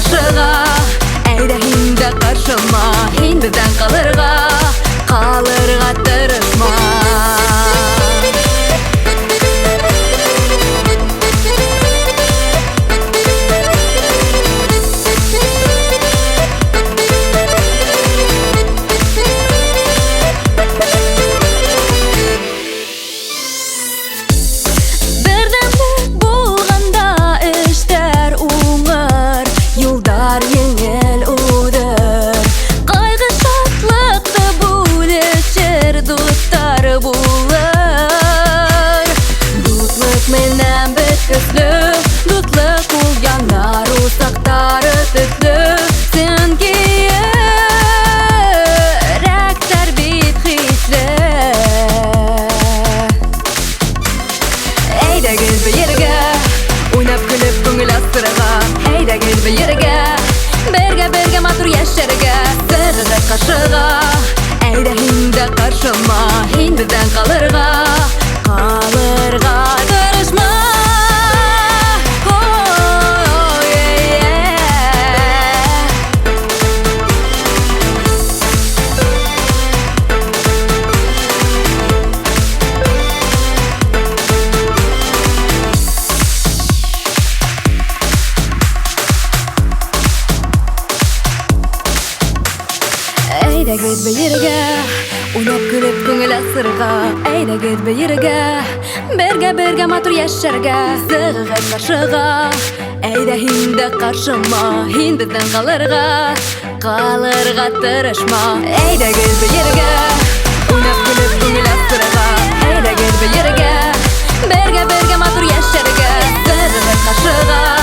каршыга, әйдә инде каршыма, һин бездән калырга тырышма. Дутлык ул янар усактары төсле, сөнки йөрәктәр бит хисле. Әйдәгез бергә, уйнап көлеп күңел астырырга, әйдәгез бергә, бергә матур яшәргә, сыргы каршыга, әйдә инде каршыма, һин бездән калырга тырышма. Әйдәгез бергә, уйнап көлеп күңел астырырга, әйдәгез бергә, бергә матур яшәргә, сыргы каршыга, әйдә инде каршыма, һин бездән калырга тырышма. Әйдәгез бергә, уйнап көлеп күңел астырырга, әйдәгез бергә, бергә матур яшәргә, сыргы каршыга.